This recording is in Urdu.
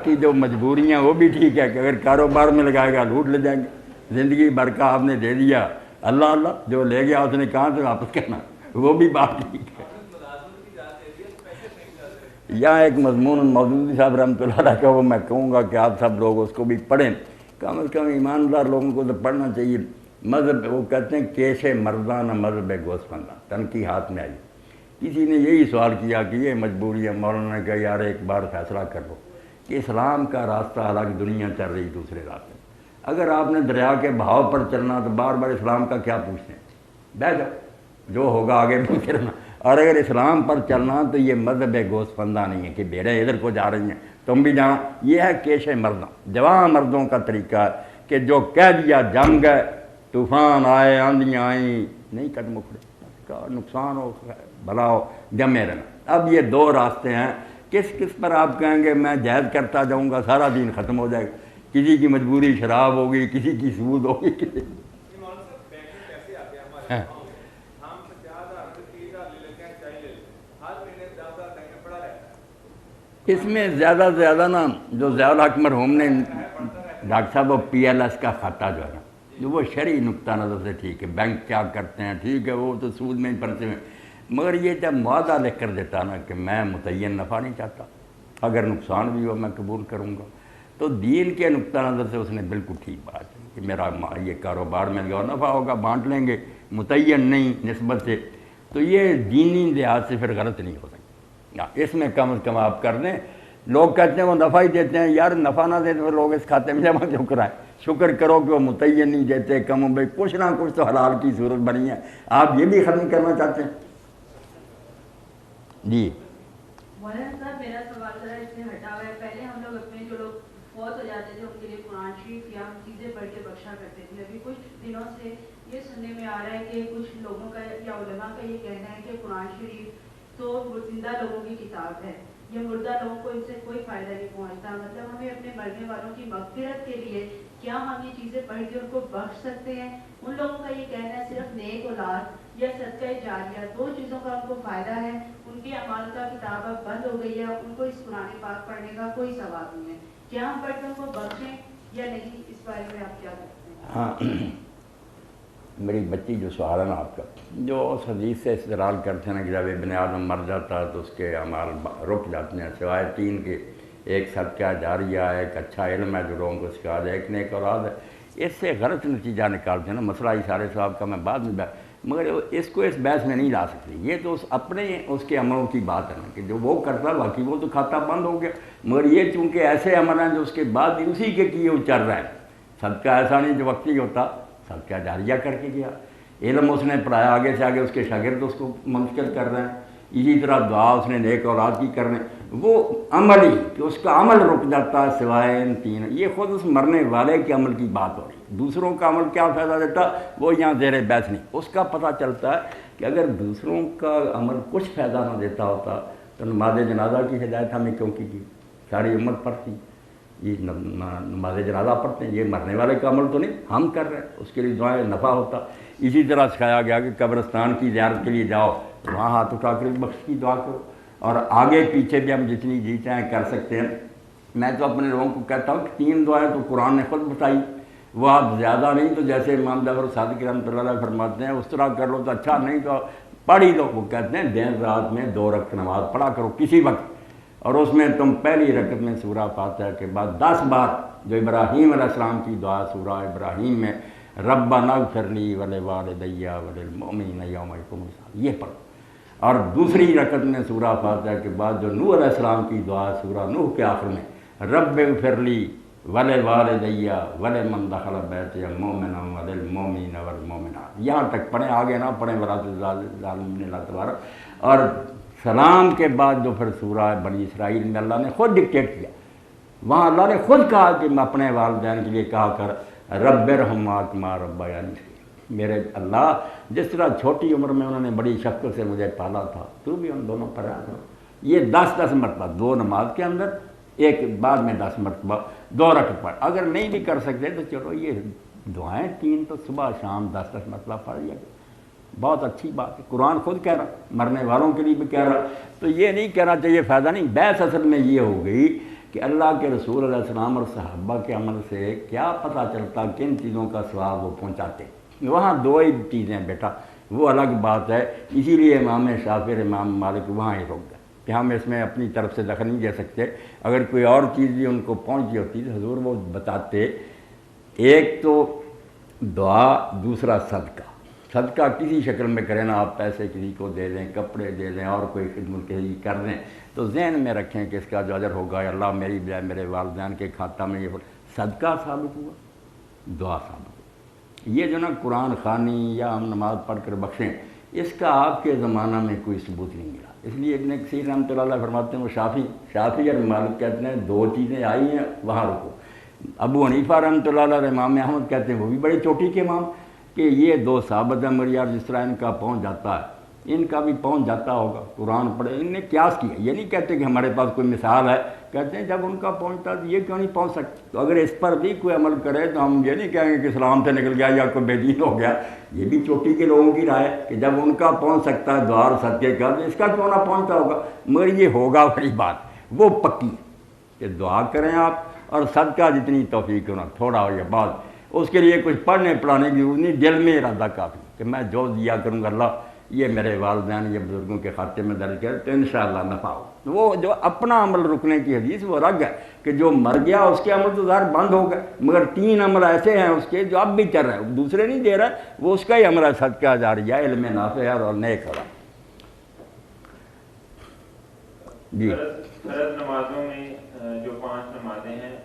کی جو مجبوریاں وہ بھی ٹھیک ہے کہ اگر کاروبار میں لگائے گا لوٹ لے جائیں گے، زندگی بھر کا آپ نے دے دیا، اللہ اللہ جو لے گیا اس نے کہاں سے واپس کرنا، وہ بھی بات ٹھیک ہے۔ یہاں ایک مضمون مودودی صاحب رحمۃ اللہ علیہ کا وہ میں کہوں گا کہ آپ سب لوگ اس کو بھی پڑھیں، کم از کم ایماندار لوگوں کو تو پڑھنا چاہیے۔ مذہب وہ کہتے ہیں کیش مرداں نہ مذہب گوسفنداں، تنقید ہاتھ میں آئی، کسی نے یہی سوال کیا کہ یہ مجبوری ہے، مولانا نے کہا یار ایک بار فیصلہ کر لو کہ اسلام کا راستہ الگ، دنیا چل رہی دوسرے راستے۔ اگر آپ نے دریا کے بہاؤ پر چلنا تو بار بار اسلام کا کیا پوچھتے ہیں، بیٹھ جاؤ جو ہوگا آگے بھی چلنا، اور اگر اسلام پر چلنا تو یہ مذہب گوسفندہ نہیں ہے کہ بھیڑیں ادھر کو جا رہی ہیں تم بھی جاؤ، یہ ہے کیش مرداں، جوان مردوں کا طریقہ ہے کہ جو کہہ دیا جم گئے، طوفان آئے آندھیاں آئیں نہیں کٹ مکھڑے، نقصان ہو بھلا ہو جمے رہنا۔ اب یہ دو راستے ہیں، کس پر آپ کہیں گے میں جہاد کرتا جاؤں گا سارا دین ختم ہو جائے گا، کسی کی مجبوری شراب ہوگی، کسی کی سود ہوگی، کسی اس میں زیادہ سے زیادہ نا جو ضیاء الحق مرحوم نے ڈاکٹر صاحب وہ پی ایل ایس کا کھاتا جو ہے نا، جو وہ شرعی نقطہ نظر سے ٹھیک ہے، بینک کیا کرتے ہیں ٹھیک ہے، وہ تو سود میں ہی پڑتے ہیں، مگر یہ جب معاہدہ لکھ کر دیتا نا کہ میں متعین نفع نہیں چاہتا، اگر نقصان بھی ہو میں قبول کروں گا، تو دین کے نقطہ نظر سے اس نے بالکل ٹھیک بات ہے کہ میرا یہ کاروبار میں جو نفع ہوگا بانٹ لیں گے، متعین نہیں نسبت سے، تو یہ دینی لحاظ سے پھر غلط نہیں ہو سکتا۔ اس میں کم از کم آپ کر دیں، لوگ کہتے ہیں وہ نفع ہی دیتے ہیں، یار نفع نہ دیں تو لوگ اس کھاتے میں جمع کیوں کرائیں، شکر کرو کہ وہ متعین نہیں دیتے، کم و بیش کچھ نہ کچھ تو حلال کی صورت بنی ہے، آپ یہ بھی ختم کرنا چاہتے ہیں؟ جی مولانا صاحب میرا سوال ذرا اس سے ہٹا ہوا ہے، پہلے ہم لوگ اپنے جو لوگ فوت ہو جاتے تھے ان کے لیے قرآن شریف یا ہم چیزیں پڑھ کے بخشا کرتے تھے، ابھی کچھ دنوں سے یہ سننے میں آ رہا ہے کہ کچھ لوگوں کا یا علماء کا یہ کہنا ہے کہ قرآن شریف تو زندہ لوگوں کی کتاب ہے، یہ مردہ لوگوں کو اس سے کوئی فائدہ نہیں پہنچتا، مطلب ہمیں اپنے مرنے والوں کی مغفرت کے لیے کیا ہم یہ چیزیں پڑھ کے ان کو بخش سکتے ہیں؟ ان لوگوں کا یہ کہنا ہے صرف نیک اولاد یا صدقہ جاریہ دو چیزوں کا ان کو فائدہ ہے، ان کی اعمال کا کتاب اب بند ہو گئی ہے، ان کو اس قرآن پاک پڑھنے کا کوئی ثواب نہیں ہے، کیا ہم پڑھ کے ان کو بخشیں یا نہیں؟ اس بارے میں آپ کیا کہتے ہیں؟ ہاں میری بچی جو سوال ہے نا آپ کا، جو اس حدیث سے استدلال کرتے ہیں نا کہ جب ابن آدم مر جاتا ہے تو اس کے اعمال رک جاتے ہیں سوائے تین کے، ایک صدقہ جاریہ ہے، ایک اچھا علم ہے جو لوگوں کو سکھا دے، ایک نیک اولاد ہے، اس سے غلط نتیجہ نکالتے ہیں نا، مسئلہ اشارے صاحب کا میں بعد میں مگر اس کو اس بحث میں نہیں لا سکتی، یہ تو اس کے عملوں کی بات ہے نا کہ جو وہ کرتا باقی وہ تو کھاتا بند ہو گیا، مگر یہ چونکہ ایسے عمل ہیں جو اس کے بعد بھی اسی کے کیے وہ چل رہا ہے، صدقہ ایسا نہیں جو وقتی ہوتا، صدقہ جاریہ کر کے گیا، علم اس نے پڑھایا آگے سے آگے اس کے شاگرد اس کو منتقل کر رہے ہیں، اسی طرح دعا اس نے نیک اولاد کی کر رہے ہیں، وہ عمل ہی کہ اس کا عمل رک جاتا ہے سوائے ان تین، یہ خود اس مرنے والے کے عمل کی بات ہو رہی ہے، دوسروں کا عمل کیا فائدہ دیتا وہ یہاں زیر بحث نہیں، اس کا پتہ چلتا ہے کہ اگر دوسروں کا عمل کچھ فائدہ نہ دیتا ہوتا تو نماز جنازہ کی ہدایت ہمیں کیوں کی ساری امت پڑھتی، یہ نماز جنازہ پڑھتے ہیں، یہ مرنے والے کا عمل تو نہیں ہم کر رہے ہیں، اس کے لیے دعائیں نفع ہوتا، اسی طرح سکھایا گیا کہ قبرستان کی زیارت کے لیے جاؤ وہاں ہاتھ اٹھا کر بخش کی دعا کرو، اور آگے پیچھے بھی ہم جتنی جی چاہیں کر سکتے ہیں، میں تو اپنے لوگوں کو کہتا ہوں کہ تین دعائیں تو قرآن نے خود بتائی، وہ آپ زیادہ نہیں تو جیسے امام جعفر صادق رحمۃ اللہ علیہ فرماتے ہیں اس طرح کر لو تو اچھا، نہیں تو پڑھ ہی لو، وہ کہتے ہیں دن رات میں 2 رکعت نماز پڑھا کرو کسی وقت، اور اس میں تم پہلی رکعت میں سورہ فاتحہ کے بعد 10 بار جو ابراہیم علیہ السلام کی دعا سورہ ابراہیم میں ربنا اغفر لی ولوالدی وللمؤمنین یوم یقوم الحساب یہ پڑھو، اور دوسری رکعت میں سورہ فاتحہ کے بعد جو نوح علیہ السلام کی دعا سورہ نوح کے آخر میں رب اغفر لی ولوالدی ولمن دخل بیتی مؤمنا وللمؤمنین والمؤمنات، یہاں تک پڑھیں، آگے نہ پڑھیں ولا ظالمین اللہ تبارک، اور سلام کے بعد جو پھر سورہ بنی اسرائیل میں اللہ نے خود ڈکٹیٹ کیا، وہاں اللہ نے خود کہا کہ میں اپنے والدین کے لیے کہا کر رب ارحمہما کما ربیانی صغیرا، میرے اللہ جس طرح چھوٹی عمر میں انہوں نے بڑی شفقت سے مجھے پالا تھا تو بھی ان دونوں پر رہا، یہ 10 مرتبہ 2 نماز کے اندر، ایک بعد میں 10 مرتبہ 2 رکعت پڑھ، اگر نہیں بھی کر سکتے تو چلو یہ دعائیں 3 تو صبح شام 10 مرتبہ پڑھ لیا، بہت اچھی بات ہے، قرآن خود کہہ رہا، مرنے والوں کے لیے بھی کہہ رہا، تو یہ نہیں کہنا چاہیے فائدہ نہیں، بحث اصل میں یہ ہو گئی کہ اللہ کے رسول علیہ السلام اور صحابہ کے عمل سے کیا پتہ چلتا کن چیزوں کا ثواب وہ پہنچاتے. وہاں دو ہی چیزیں بیٹا، وہ الگ بات ہے. اسی لیے امام شافعی اور امام مالک وہاں ہی رک گئے کہ ہم اس میں اپنی طرف سے دخل نہیں دے سکتے. اگر کوئی اور چیز بھی ان کو پہنچی ہوتی تو حضور وہ بتاتے. ایک تو دعا، دوسرا صدقہ. صدقہ کسی شکل میں کریں نا، آپ پیسے کسی کو دے دیں، کپڑے دے دیں، اور کوئی خدمت کسی کر دیں، تو ذہن میں رکھیں کہ اس کا جو اجر ہوگا اللہ میری بجائے میرے والدین کے کھاتہ میں یہ صدقہ ثابت ہوا، دعا ثابت ہوا. یہ جو نا قرآن خوانی یا ہم نماز پڑھ کر بخشیں، اس کا آپ کے زمانہ میں کوئی ثبوت نہیں ملا. اس لیے ابن کثیر رحمۃ اللہ علیہ فرماتے ہیں وہ شافعی اور مالک کہتے ہیں دو چیزیں آئی ہیں وہاں رکو. ابو حنیفہ رحمۃ اللہ علیہ اور امام احمد کہتے ہیں وہ بھی بڑے چوٹی کے امام کہ یہ دو ثابت ہیں مگر یار جس طرح ان کا پہنچ جاتا ہے ان کا بھی پہنچ جاتا ہوگا. قرآن پڑھے، ان نے قیاس کیا. یہ نہیں کہتے کہ ہمارے پاس کوئی مثال ہے، کہتے ہیں جب ان کا پہنچتا تو یہ کیوں نہیں پہنچ سکتا. تو اگر اس پر بھی کوئی عمل کرے تو ہم یہ نہیں کہیں گے کہ اسلام سے نکل گیا یا کوئی بے دین ہو گیا. یہ بھی چوٹی کے لوگوں کی رائے ہے کہ جب ان کا پہنچ سکتا ہے دعا اور صدقے کا تو اس کا کیوں نہ پہنچتا ہوگا. مگر یہ ہوگا بڑی بات، وہ پکی کہ دعا کریں آپ، اور صدقہ جتنی توفیق ہونا تھوڑا ہو یا بعض، اس کے لیے کچھ پڑھنے پڑھانے کی ضرورت نہیں، دل میں ارادہ کافی کہ میں جو دیا کروں گا اللہ یہ میرے والدین یا بزرگوں کے خاتے میں درج کر تو انشاءاللہ نفع ہو. وہ جو اپنا عمل رکنے کی حدیث وہ الگ ہے کہ جو مر گیا اس کے عمل تو ظاہر بند ہو گئے، مگر 3 عمل ایسے ہیں اس کے جو اب بھی چل رہے ہیں، دوسرے نہیں دے رہا ہے، وہ اس کا ہی عمل ہے، صدقہ جاریہ، علم نافع اور نیک ہوا. جی فرض نمازوں میں جو 5 نمازیں ہیں